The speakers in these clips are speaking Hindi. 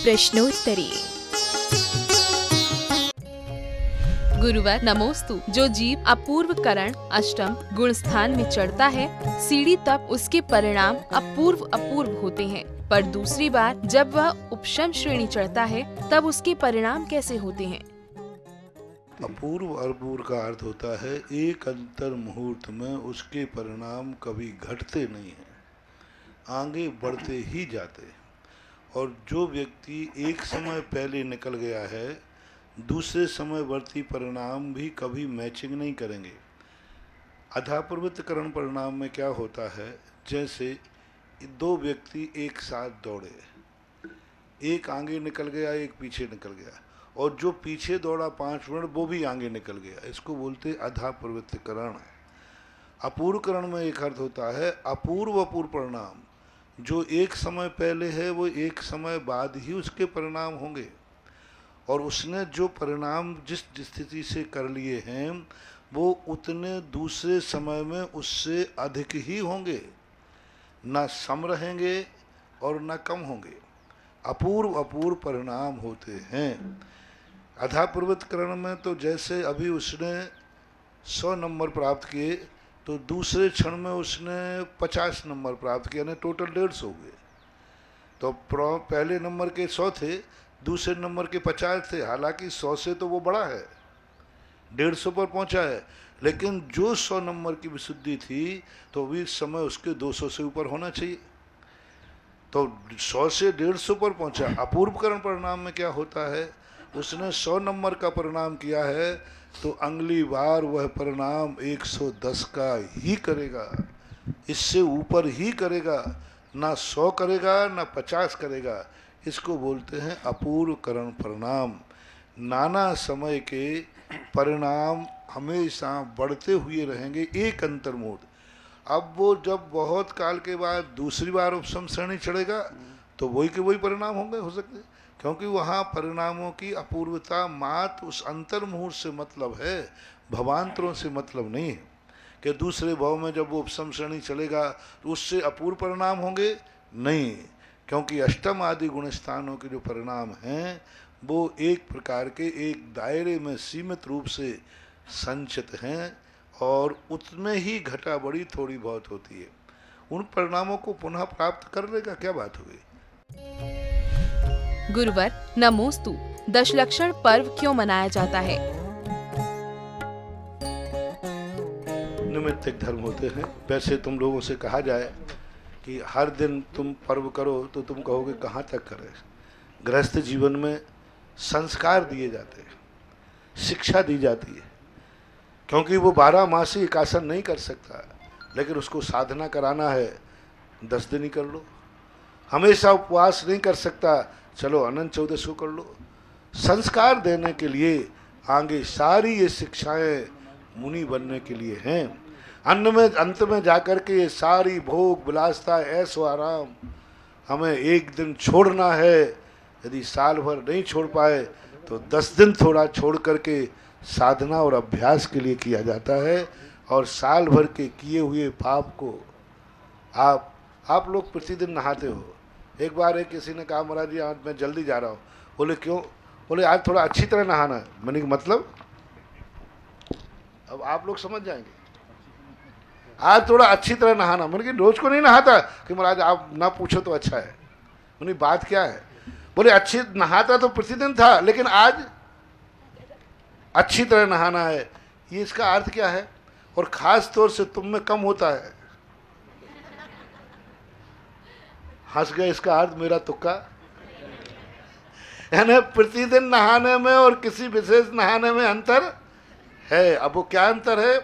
प्रश्नोत्तरी। गुरुवर नमोस्तु। जो जीव अपूर्व करण अष्टम गुण स्थान में चढ़ता है, सीढ़ी तब उसके परिणाम अपूर्व होते हैं, पर दूसरी बार जब वह उपशम श्रेणी चढ़ता है तब उसके परिणाम कैसे होते हैं? अपूर्व अपूर्व का अर्थ होता है एक अंतर मुहूर्त में उसके परिणाम कभी घटते नहीं हैं, आगे बढ़ते ही जाते हैं। और जो व्यक्ति एक समय पहले निकल गया है, दूसरे समयवर्ती परिणाम भी कभी मैचिंग नहीं करेंगे। अधाप्रवृत्तकरण परिणाम में क्या होता है, जैसे दो व्यक्ति एक साथ दौड़े, एक आगे निकल गया, एक पीछे निकल गया, और जो पीछे दौड़ा 5 मिनट वो भी आगे निकल गया, इसको बोलते अधाप्रवृत्तकरण है। अपूर्वकरण में एक अर्थ होता है अपूर्व परिणाम, जो एक समय पहले है वो एक समय बाद ही उसके परिणाम होंगे, और उसने जो परिणाम जिस स्थिति से कर लिए हैं वो उतने दूसरे समय में उससे अधिक ही होंगे, ना सम रहेंगे और ना कम होंगे। अपूर्व परिणाम होते हैं। अधाप्रवृत्तकरण में तो जैसे अभी उसने 100 नंबर प्राप्त किए तो दूसरे क्षण में उसने 50 नंबर प्राप्त किए, यानी टोटल 150 हो गए। तो पहले नंबर के 100 थे, दूसरे नंबर के 50 थे, हालांकि 100 से तो वो बड़ा है, 150 पर पहुंचा है, लेकिन जो 100 नंबर की विशुद्धि थी तो भी इस समय उसके 200 से ऊपर होना चाहिए, तो 100 से 150 पर पहुंचा। अपूर्वकरण परिणाम में क्या होता है, उसने 100 नंबर का परिणाम किया है तो अगली बार वह परिणाम 110 का ही करेगा, इससे ऊपर ही करेगा, ना 100 करेगा ना 50 करेगा। इसको बोलते हैं अपूर्वकरण परिणाम। नाना समय के परिणाम हमेशा बढ़ते हुए रहेंगे एक अंतर्मुहूर्त। अब वो जब बहुत काल के बाद दूसरी बार उपशम श्रेणी चढ़ेगा तो वही के वही परिणाम होंगे, हो सकते, क्योंकि वहाँ परिणामों की अपूर्वता मात्र उस अंतर मुहूर्त से मतलब है, भवांतरों से मतलब नहीं है कि दूसरे भाव में जब वो उपशम श्रेणी चलेगा तो उससे अपूर्व परिणाम होंगे, नहीं, क्योंकि अष्टम आदि गुण स्थानों के जो परिणाम हैं वो एक प्रकार के एक दायरे में सीमित रूप से संचित हैं और उसमें ही घटा बड़ी थोड़ी बहुत होती है। उन परिणामों को पुनः प्राप्त कर लेगा, क्या बात हो गई। गुरुवर नमोस्तु। दशलक्षण पर्व क्यों मनाया जाता है? निमित्तिक धर्म होते हैं। वैसे तुम लोगों से कहा जाए कि हर दिन तुम पर्व करो तो तुम कहोगे कहाँ तक करें। गृहस्थ जीवन में संस्कार दिए जाते हैं, शिक्षा दी जाती है, क्योंकि वो 12 मासी एकासन नहीं कर सकता, लेकिन उसको साधना कराना है, 10 दिन ही कर लो। हमेशा उपवास नहीं कर सकता, चलो अनंत 14 को कर लो। संस्कार देने के लिए आगे सारी ये शिक्षाएं मुनि बनने के लिए हैं। अंत में जाकर के ये सारी भोग विलासता ऐसो आराम हमें एक दिन छोड़ना है। यदि साल भर नहीं छोड़ पाए तो 10 दिन थोड़ा छोड़ करके साधना और अभ्यास के लिए किया जाता है, और साल भर के किए हुए पाप को आप लोग प्रतिदिन नहाते हो। एक बार किसी ने कहा महाराज जी आज मैं जल्दी जा रहा हूँ। बोले क्यों? बोले आज थोड़ा अच्छी तरह नहाना है। मैंने मतलब अब आप लोग समझ जाएंगे, आज थोड़ा अच्छी तरह नहाना, मैंने कि रोज को नहीं नहाता कि महाराज आप ना पूछो तो अच्छा है। मैंने बात क्या है? बोले अच्छी नहाता तो प्रतिदिन था, लेकिन आज अच्छी तरह नहाना है। ये इसका अर्थ क्या है? और खास तौर से तुम में कम होता है। हंस गए, इसका अर्थ मेरा तुक्का, यानी प्रतिदिन नहाने में और किसी विशेष नहाने में अंतर है। अब वो क्या अंतर है?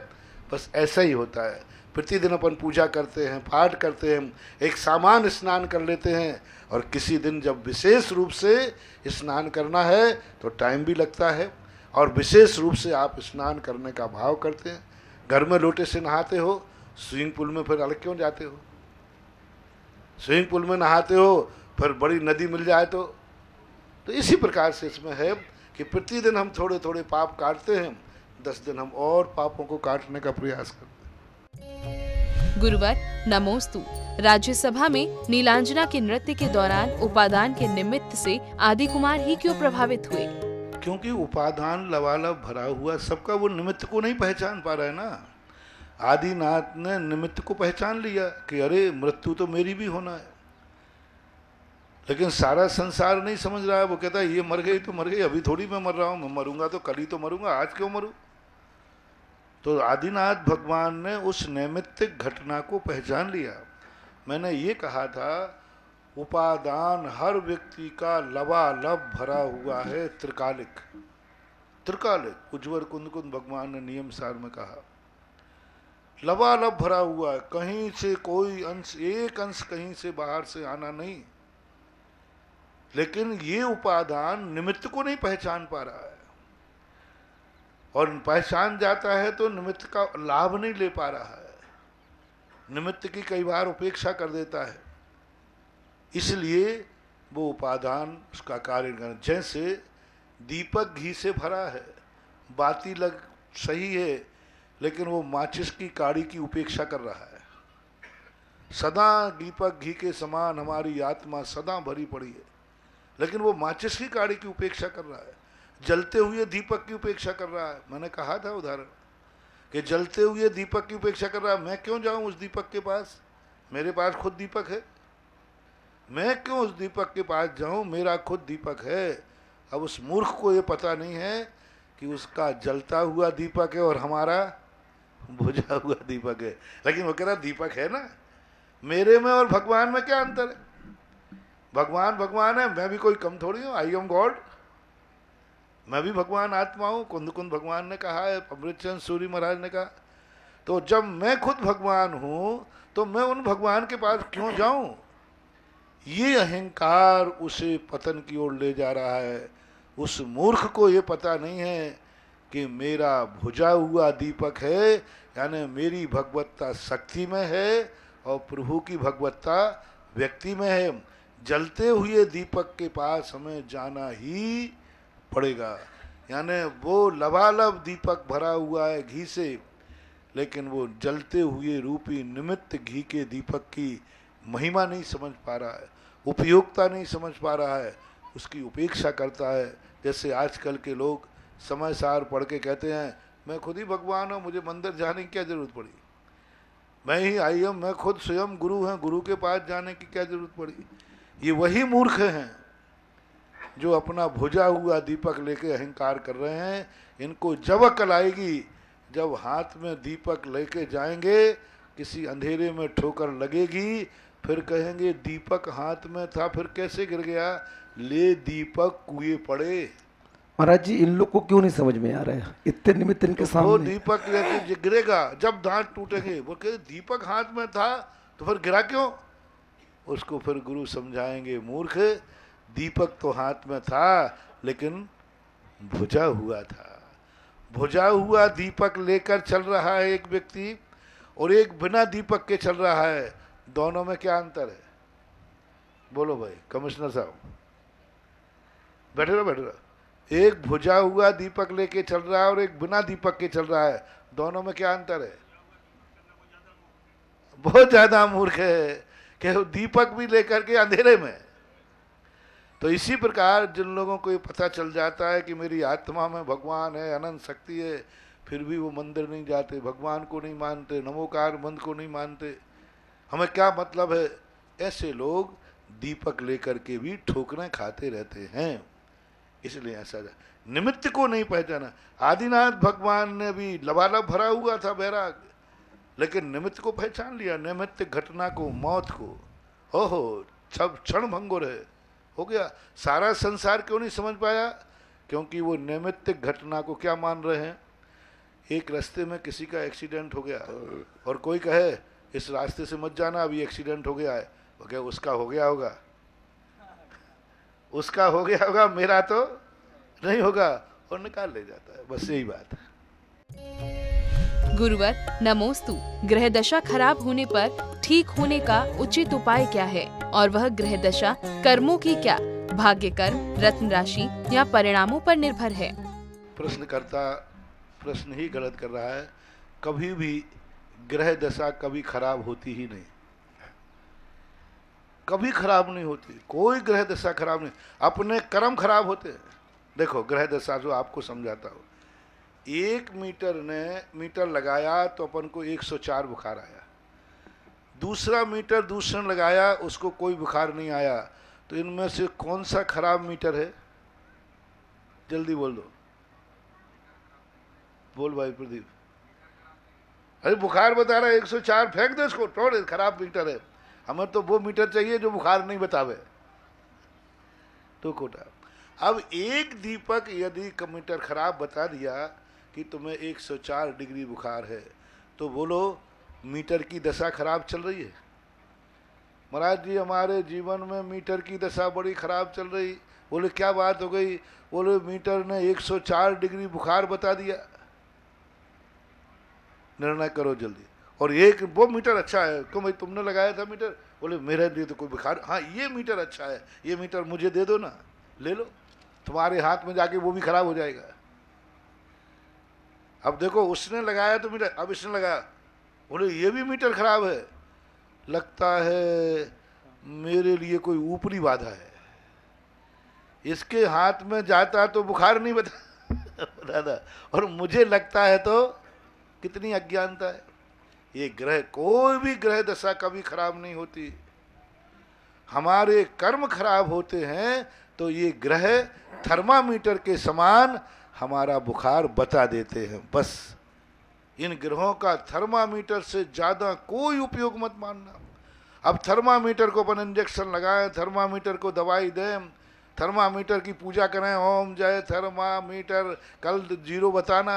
बस ऐसा ही होता है। प्रतिदिन अपन पूजा करते हैं, पाठ करते हैं, एक सामान्य स्नान कर लेते हैं, और किसी दिन जब विशेष रूप से स्नान करना है तो टाइम भी लगता है, और विशेष रूप से आप स्नान करने का भाव करते हैं। घर में लोटे से नहाते हो, स्विमिंग पूल में फिर अलग क्यों जाते हो? स्विमिंग पूल में नहाते हो, फिर बड़ी नदी मिल जाए तो इसी प्रकार से इसमें है कि प्रतिदिन हम थोड़े थोड़े पाप काटते हैं, 10 दिन हम और पापों को काटने का प्रयास करते हैं। गुरुवर नमोस्तु। राज्यसभा में नीलांजना के नृत्य के दौरान उपादान के निमित्त से आदि कुमार ही क्यों प्रभावित हुए? क्योंकि उपादान लबालब भरा हुआ सबका, वो निमित्त को नहीं पहचान पा रहा है ना। आदिनाथ ने निमित्त को पहचान लिया कि अरे मृत्यु तो मेरी भी होना है, लेकिन सारा संसार नहीं समझ रहा है। वो कहता है ये मर गई तो मर गई, अभी थोड़ी मैं मर रहा हूँ, मैं मरूंगा तो कल ही तो मरूंगा, आज क्यों मरूं? तो आदिनाथ भगवान ने उस नैमित्तिक घटना को पहचान लिया। मैंने ये कहा था उपादान हर व्यक्ति का लबालब भरा हुआ है, त्रिकालिक त्रिकालिक। उज्ज्वल कुंद कुंद भगवान ने नियम सार में कहा लबालब भरा हुआ है, कहीं से कोई अंश, एक अंश कहीं से बाहर से आना नहीं। लेकिन ये उपादान निमित्त को नहीं पहचान पा रहा है, और पहचान जाता है तो निमित्त का लाभ नहीं ले पा रहा है, निमित्त की कई बार उपेक्षा कर देता है। इसलिए वो उपादान उसका कार्य कर, जैसे दीपक घी से भरा है, बाती लग सही है, लेकिन वो माचिस की काड़ी की उपेक्षा कर रहा है। सदा दीपक घी के समान हमारी आत्मा सदा भरी पड़ी है, लेकिन वो माचिस की काड़ी की उपेक्षा कर रहा है, जलते हुए दीपक की उपेक्षा कर रहा है। मैंने कहा था उदाहरण कि जलते हुए दीपक की उपेक्षा कर रहा है, मैं क्यों जाऊं उस दीपक के पास? मेरे पास खुद दीपक है, मैं क्यों उस दीपक के पास जाऊं? मेरा खुद दीपक है। अब उस मूर्ख को ये पता नहीं है कि उसका जलता हुआ दीपक है और हमारा बुझा हुआ दीपक है। लेकिन वो कह रहा दीपक है ना, मेरे में और भगवान में क्या अंतर है? भगवान भगवान है, मैं भी कोई कम थोड़ी हूँ। आई एम गॉड, मैं भी भगवान आत्मा हूँ। कुंद कुंद भगवान ने कहा है, अमृतचंद सूरी महाराज ने कहा। तो जब मैं खुद भगवान हूँ तो मैं उन भगवान के पास क्यों जाऊं? ये अहंकार उसे पतन की ओर ले जा रहा है। उस मूर्ख को ये पता नहीं है कि मेरा भुजा हुआ दीपक है, यानी मेरी भगवत्ता शक्ति में है और प्रभु की भगवत्ता व्यक्ति में है। जलते हुए दीपक के पास हमें जाना ही पड़ेगा। यानी वो लबालब दीपक भरा हुआ है घी से, लेकिन वो जलते हुए रूपी निमित्त घी के दीपक की महिमा नहीं समझ पा रहा है, उपयोगिता नहीं समझ पा रहा है, उसकी उपेक्षा करता है। जैसे आजकल के लोग समय सार पढ़ के कहते हैं मैं खुद ही भगवान हूँ, मुझे मंदिर जाने की क्या जरूरत पड़ी, मैं ही आई हूँ, मैं खुद स्वयं गुरु हैं, गुरु के पास जाने की क्या जरूरत पड़ी। ये वही मूर्ख हैं जो अपना भुजा हुआ दीपक लेके अहंकार कर रहे हैं। इनको जब अकल आएगी, जब हाथ में दीपक लेके जाएंगे, किसी अंधेरे में ठोकर लगेगी, फिर कहेंगे दीपक हाथ में था, फिर कैसे गिर गया? ले दीपक कुएं पड़े। महाराज जी, इन लोग को क्यों नहीं समझ में आ रहा है? इतने निमित्त इनके सामने वो दीपक लेके गिरेगा जब दांत टूटेंगे। वो कहते दीपक हाथ में था तो फिर गिरा क्यों? उसको फिर गुरु समझाएंगे, मूर्ख, दीपक तो हाथ में था लेकिन भुजा हुआ था। भुजा हुआ दीपक लेकर चल रहा है एक व्यक्ति, और एक बिना दीपक के चल रहा है। दोनों में क्या अंतर है? बोलो भाई कमिश्नर साहब, बैठे रहो बैठे रहो। एक भुजा हुआ दीपक लेके चल रहा है और एक बिना दीपक के चल रहा है, दोनों में क्या अंतर है? बहुत ज्यादा मूर्ख है कि दीपक भी लेकर के अंधेरे में। तो इसी प्रकार जिन लोगों को ये पता चल जाता है कि मेरी आत्मा में भगवान है, अनंत शक्ति है, फिर भी वो मंदिर नहीं जाते, भगवान को नहीं मानते, नमोकार मंत्र को नहीं मानते, हमें क्या मतलब है? ऐसे लोग दीपक लेकर के भी ठोकरें खाते रहते हैं। इसलिए ऐसा निमित्त को नहीं पहचाना। आदिनाथ भगवान ने भी लबालब भरा हुआ था बैराग, लेकिन निमित्त को पहचान लिया, निमित्त घटना को, मौत को। ओहो, सब क्षण भंगुर है, हो गया। सारा संसार क्यों नहीं समझ पाया? क्योंकि वो नैमित्तिक घटना को क्या मान रहे हैं? एक रास्ते में किसी का एक्सीडेंट हो गया और कोई कहे इस रास्ते से मत जाना, अभी एक्सीडेंट हो गया है। वो कहे उसका हो गया होगा, उसका हो गया होगा, मेरा तो नहीं होगा, और निकाल ले जाता है। बस यही बात है। गुरुवर नमोस्तु। ग्रह दशा खराब होने पर ठीक होने का उचित उपाय क्या है, और वह ग्रह दशा कर्मों की क्या भाग्य कर्म, रत्न राशि या परिणामों पर निर्भर है? प्रश्नकर्ता प्रश्न ही गलत कर रहा है। कभी भी ग्रह दशा कभी खराब होती ही नहीं, कभी खराब नहीं होती, कोई ग्रह दशा खराब नहीं, अपने कर्म खराब होते हैं। देखो ग्रह दशा जो आपको समझाता हूँ, 1 मीटर लगाया तो अपन को 104 बुखार आया, दूसरा मीटर दूसरे ने लगाया उसको कोई बुखार नहीं आया, तो इनमें से कौन सा खराब मीटर है? जल्दी बोल दो, बोल भाई प्रदीप। अरे बुखार बता रहा है 104, फेंक दो इसको, तोड़, खराब मीटर है। हमें तो वो मीटर चाहिए जो बुखार नहीं बतावे, तो कोटा। अब एक दीपक यदि मीटर खराब बता दिया कि तुम्हें 104 डिग्री बुखार है, तो बोलो मीटर की दशा खराब चल रही है। महाराज जी हमारे जीवन में मीटर की दशा बड़ी खराब चल रही। बोले क्या बात हो गई? बोले मीटर ने 104 डिग्री बुखार बता दिया। निर्णय करो जल्दी। और एक वो मीटर अच्छा है, क्यों भाई तुमने लगाया था मीटर? बोले मेरे लिए तो कोई बुखार, हाँ ये मीटर अच्छा है, ये मीटर मुझे दे दो ना, ले लो, तुम्हारे हाथ में जाके वो भी खराब हो जाएगा। अब देखो उसने लगाया तो मीटर, अब इसने लगाया, बोले ये भी मीटर खराब है, लगता है मेरे लिए कोई ऊपरी बाधा है, इसके हाथ में जाता तो बुखार नहीं बताता, और मुझे लगता है तो कितनी अज्ञानता है। ये ग्रह, कोई भी ग्रह दशा कभी खराब नहीं होती, हमारे कर्म खराब होते हैं तो ये ग्रह थर्मामीटर के समान हमारा बुखार बता देते हैं। बस इन ग्रहों का थर्मामीटर से ज्यादा कोई उपयोग मत मानना। अब थर्मामीटर को अपन इंजेक्शन लगाएं, थर्मामीटर को दवाई दें, थर्मामीटर की पूजा करें, ओम जय थर्मामीटर, कल 0 बताना।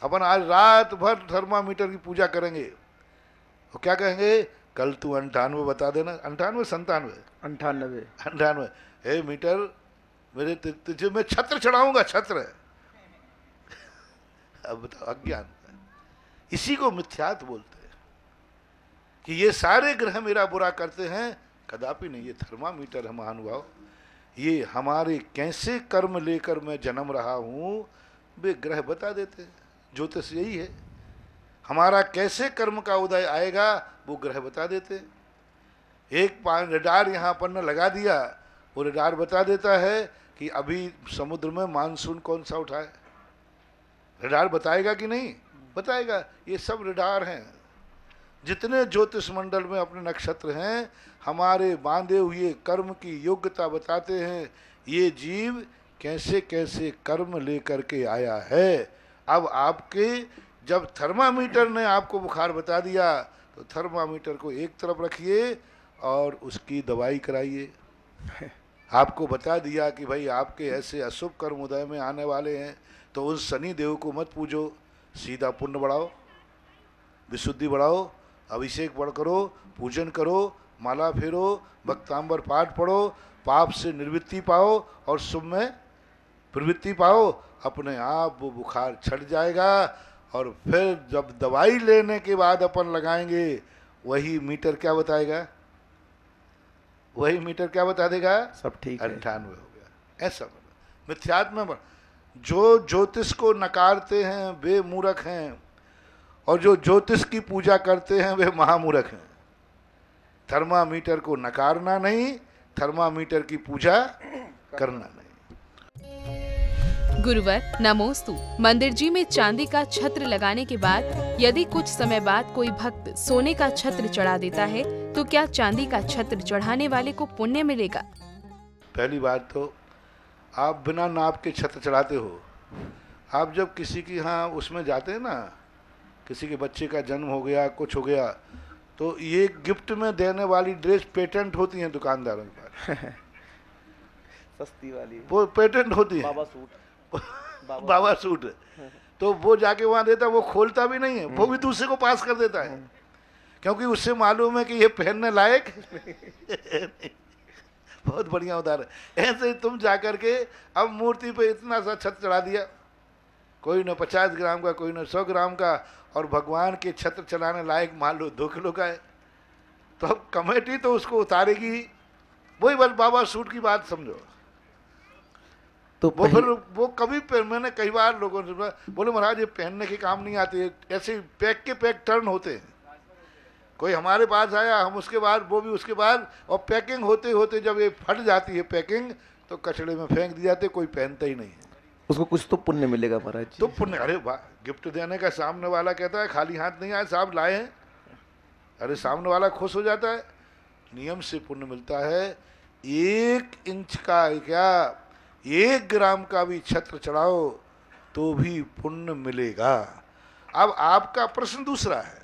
अपन आज रात भर थर्मामीटर की पूजा करेंगे, वो क्या कहेंगे? कल तू 98 बता देना, 98 97 98। हे मीटर, मेरे तुझे मैं छत्र चढ़ाऊंगा, छत्र। अब बताओ अज्ञान, इसी को मिथ्यात्व बोलते हैं कि ये सारे ग्रह मेरा बुरा करते हैं। कदापि नहीं, ये थर्मामीटर है महानुभाव, ये हमारे कैसे कर्म लेकर मैं जन्म रहा हूं वे ग्रह बता देते हैं। ज्योतिष यही है, हमारा कैसे कर्म का उदय आएगा वो ग्रह बता देते हैं। एक रडार यहाँ पर ने लगा दिया, वो रडार बता देता है कि अभी समुद्र में मानसून कौन सा उठा है। रडार बताएगा कि नहीं? बताएगा। ये सब रडार हैं। जितने ज्योतिष मंडल में अपने नक्षत्र हैं, हमारे बांधे हुए कर्म की योग्यता बताते हैं, ये जीव कैसे कैसे कर्म लेकर के आया है। अब आपके जब थर्मामीटर ने आपको बुखार बता दिया तो थर्मामीटर को एक तरफ रखिए और उसकी दवाई कराइए। आपको बता दिया कि भाई आपके ऐसे अशुभ कर्म उदय में आने वाले हैं, तो उस शनि देव को मत पूजो, सीधा पुण्य बढ़ाओ, विशुद्धि बढ़ाओ, अभिषेक बढ़ करो, पूजन करो, माला फेरो, भक्तांबर पाठ पढ़ो, पाप से निवृत्ति पाओ और शुभ में प्रवृत्ति पाओ। अपने आप वो बुखार छट जाएगा। और फिर जब दवाई लेने के बाद अपन लगाएंगे, वही मीटर क्या बताएगा? वही मीटर क्या बता देगा? सब ठीक है, 98 हो गया। ऐसा मिथ्यात्व में जो ज्योतिष को नकारते हैं वे मूर्ख हैं, और जो ज्योतिष की पूजा करते हैं वे महामूर्ख हैं। थर्मामीटर को नकारना नहीं, थर्मामीटर की पूजा करना नहीं। गुरुवर नमोस्तु। मंदिर जी में चांदी का छत्र लगाने के बाद यदि कुछ समय बाद कोई भक्त सोने का छत्र चढ़ा देता है तो क्या चांदी का छत्र चढ़ाने वाले को पुण्य मिलेगा? पहली बात तो आप बिना नाप के छत्र चढ़ाते हो। आप जब किसी की यहाँ उसमें जाते हैं ना, किसी के बच्चे का जन्म हो गया, कुछ हो गया, तो ये गिफ्ट में देने वाली ड्रेस पेटेंट होती हैं दुकानदारों के पास। सस्ती वाली वो पेटेंट होती है, बाबा सूट बाबा सूट। तो वो जाके वहाँ देता, वो खोलता भी नहीं है, वो भी दूसरे को पास कर देता है, क्योंकि उससे मालूम है कि ये पहनने लायक बहुत बढ़िया उदाहरण। ऐसे ही तुम जाकर के अब मूर्ति पे इतना सा छत्र चढ़ा दिया, कोई न 50 ग्राम का, कोई न 100 ग्राम का, और भगवान के छत्र चलाने लायक मान लो 2 किलो का है, तो अब कमेटी तो उसको उतारेगी। वही बस बाबा सूट की बात समझो। तो वो फिर वो कभी मैंने कई बार लोगों से बोले महाराज ये पहनने के काम नहीं आते, ऐसे पैक के पैक टर्न होते हैं। कोई हमारे पास आया, हम उसके बाद वो भी उसके बाद, और पैकिंग होते होते जब ये फट जाती है पैकिंग तो कचड़े में फेंक दी जाती है, कोई पहनता ही नहीं है। उसको कुछ तो पुण्य मिलेगा महाराज जी। तो पुण्य, अरे वाह, गिफ्ट देने का सामने वाला कहता है खाली हाथ नहीं आए साहब लाए हैं, अरे सामने वाला खुश हो जाता है। नियम से पुण्य मिलता है। 1 इंच का क्या 1 ग्राम का भी छत्र चढ़ाओ तो भी पुण्य मिलेगा। अब आपका प्रश्न दूसरा है,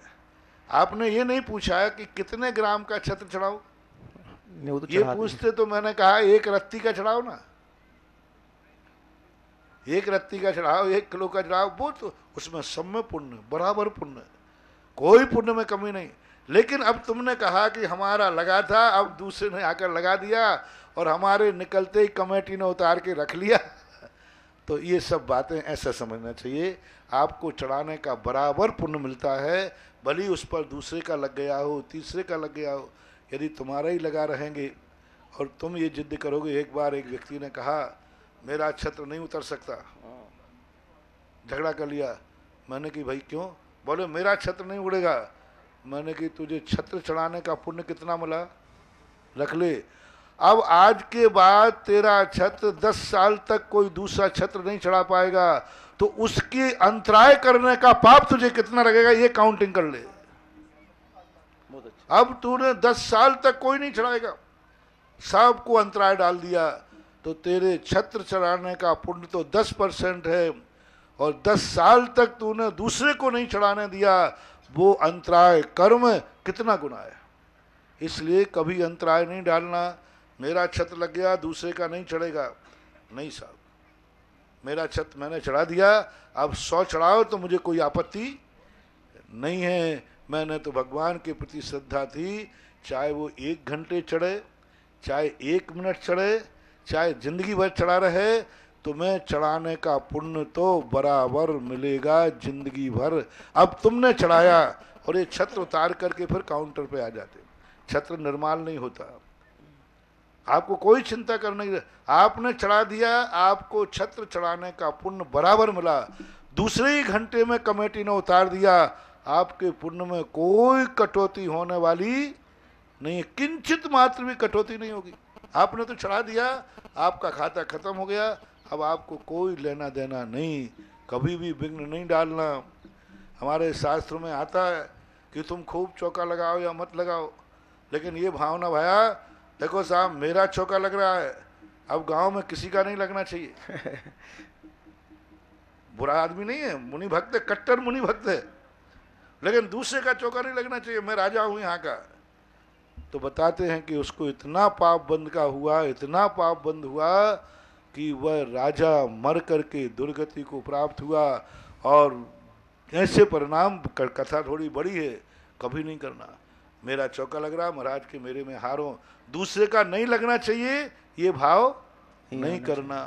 आपने ये नहीं पूछा है कि कितने ग्राम का छत्र चढ़ाओ, तो ये पूछते तो मैंने कहा 1 रत्ती का चढ़ाओ ना, 1 रत्ती का चढ़ाओ, 1 किलो का चढ़ाओ, वो तो उसमें सब में पुण्य, बराबर पुण्य, कोई पुण्य में कमी नहीं। लेकिन अब तुमने कहा कि हमारा लगा था, अब दूसरे ने आकर लगा दिया और हमारे निकलते ही कमेटी ने उतार के रख लिया। तो ये सब बातें ऐसा समझना चाहिए, आपको चढ़ाने का बराबर पुण्य मिलता है, भले उस पर दूसरे का लग गया हो, तीसरे का लग गया हो। यदि तुम्हारा ही लगा रहेंगे और तुम ये जिद करोगे, एक बार एक व्यक्ति ने कहा मेरा छत्र नहीं उतर सकता, झगड़ा कर लिया। मैंने कि भाई क्यों? बोले मेरा छत्र नहीं उड़ेगा। मैंने कि तुझे छत्र चढ़ाने का पुण्य कितना मिला, रख ले। अब आज के बाद तेरा छत्र 10 साल तक कोई दूसरा छत्र नहीं चढ़ा पाएगा, तो उसकी अंतराय करने का पाप तुझे कितना लगेगा ये काउंटिंग कर ले। अब तूने 10 साल तक कोई नहीं चढ़ाएगा, सबको अंतराय डाल दिया, तो तेरे छत्र चढ़ाने का पुण्य तो 10% है, और 10 साल तक तूने दूसरे को नहीं चढ़ाने दिया, वो अंतराय कर्म कितना गुना है। इसलिए कभी अंतराय नहीं डालना। मेरा छत्र लग गया दूसरे का नहीं चढ़ेगा, नहीं साहब, मेरा छत्र मैंने चढ़ा दिया, अब 100 चढ़ाओ तो मुझे कोई आपत्ति नहीं है। मैंने तो भगवान के प्रति श्रद्धा थी, चाहे वो 1 घंटे चढ़े, चाहे 1 मिनट चढ़े, चाहे जिंदगी भर चढ़ा रहे, तो मैं चढ़ाने का पुण्य तो बराबर मिलेगा जिंदगी भर। अब तुमने चढ़ाया और ये छत्र उतार करके फिर काउंटर पे आ जाते, छत्र निर्माल नहीं होता, आपको कोई चिंता करने की, आपने चढ़ा दिया, आपको छत्र चढ़ाने का पुण्य बराबर मिला। दूसरे ही घंटे में कमेटी ने उतार दिया, आपके पुण्य में कोई कटौती होने वाली नहीं, किंचित मात्र भी कटौती नहीं होगी। आपने तो चढ़ा दिया, आपका खाता खत्म हो गया, अब आपको कोई लेना देना नहीं, कभी भी विघ्न नहीं डालना। हमारे शास्त्र में आता है कि तुम खूब चौका लगाओ या मत लगाओ, लेकिन ये भावना भया देखो साहब मेरा चौका लग रहा है, अब गांव में किसी का नहीं लगना चाहिए। बुरा आदमी नहीं है, मुनि भक्त है, कट्टर मुनि भक्त है, लेकिन दूसरे का चौका नहीं लगना चाहिए, मैं राजा हूं यहाँ का। तो बताते हैं कि उसको इतना पाप बंद का हुआ, इतना पाप बंद हुआ कि वह राजा मर करके दुर्गति को प्राप्त हुआ। और ऐसे परिणाम, कथा थोड़ी बड़ी है, कभी नहीं करना। मेरा चौका लग रहा महाराज के मेरे में हारो, दूसरे का नहीं लगना चाहिए ये भाव नहीं करना।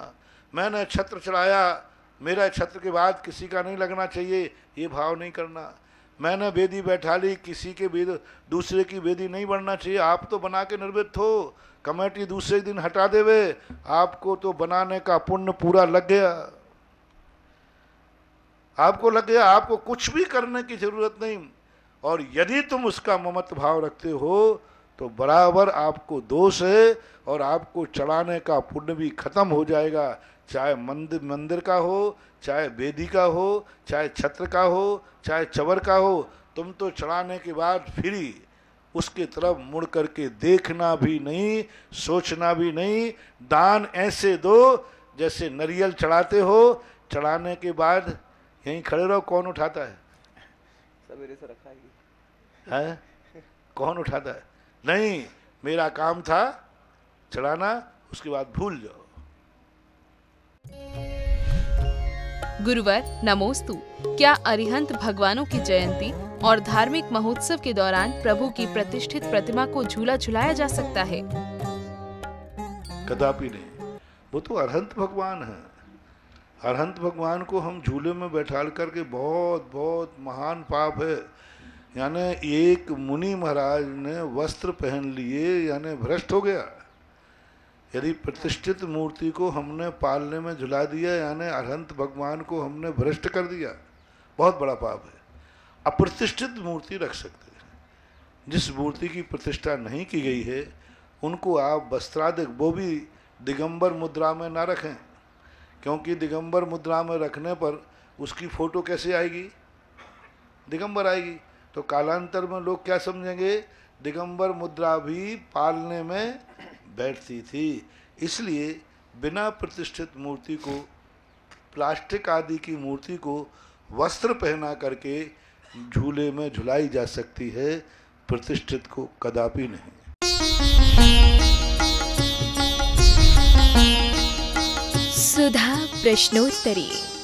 मैंने छत्र चढ़ाया, मेरा छत्र के बाद किसी का नहीं लगना चाहिए ये भाव नहीं करना। मैंने वेदी बैठा ली, किसी के वेद दूसरे की वेदी नहीं बनना चाहिए। आप तो बना के निर्मित हो, कमेटी दूसरे दिन हटा देवे, आपको तो बनाने का पुण्य पूरा लग गया, आपको लग गया, आपको कुछ भी करने की जरूरत नहीं। और यदि तुम उसका ममत्व भाव रखते हो तो बराबर आपको दोष है, और आपको चढ़ाने का पुण्य भी खत्म हो जाएगा, चाहे मंदिर का हो, चाहे वेदी का हो, चाहे छत्र का हो, चाहे चवर का हो। तुम तो चढ़ाने के बाद फिर ही उसके तरफ मुड़ करके देखना भी नहीं, सोचना भी नहीं। दान ऐसे दो जैसे नारियल चढ़ाते हो, चढ़ाने के बाद यहीं खड़े रहो, कौन उठाता है? सवेरे से रखा है, कौन उठाता है? नहीं, मेरा काम था चढ़ाना, उसके बाद भूल जाओ। गुरुवर नमोस्तु। क्या अरिहंत भगवानों की जयंती और धार्मिक महोत्सव के दौरान प्रभु की प्रतिष्ठित प्रतिमा को झूला झुलाया जा सकता है? कदापि नहीं, वो तो अरहंत भगवान है। अरहंत भगवान को हम झूले में बैठाल करके बहुत बहुत महान पाप है। यानी एक मुनि महाराज ने वस्त्र पहन लिए, यानी भ्रष्ट हो गया। यदि प्रतिष्ठित मूर्ति को हमने पालने में झुला दिया, यानी अरहंत भगवान को हमने भ्रष्ट कर दिया, बहुत बड़ा पाप है। अप्रतिष्ठित मूर्ति रख सकते हैं। जिस मूर्ति की प्रतिष्ठा नहीं की गई है उनको आप वस्त्रादिक, वो भी दिगंबर मुद्रा में ना रखें, क्योंकि दिगंबर मुद्रा में रखने पर उसकी फोटो कैसे आएगी? दिगंबर आएगी। तो कालांतर में लोग क्या समझेंगे? दिगंबर मुद्रा भी पालने में बैठती थी। इसलिए बिना प्रतिष्ठित मूर्ति को, प्लास्टिक आदि की मूर्ति को वस्त्र पहना करके झूले में झुलाई जा सकती है, प्रतिष्ठित को कदापि नहीं। सुधा प्रश्नोत्तरी।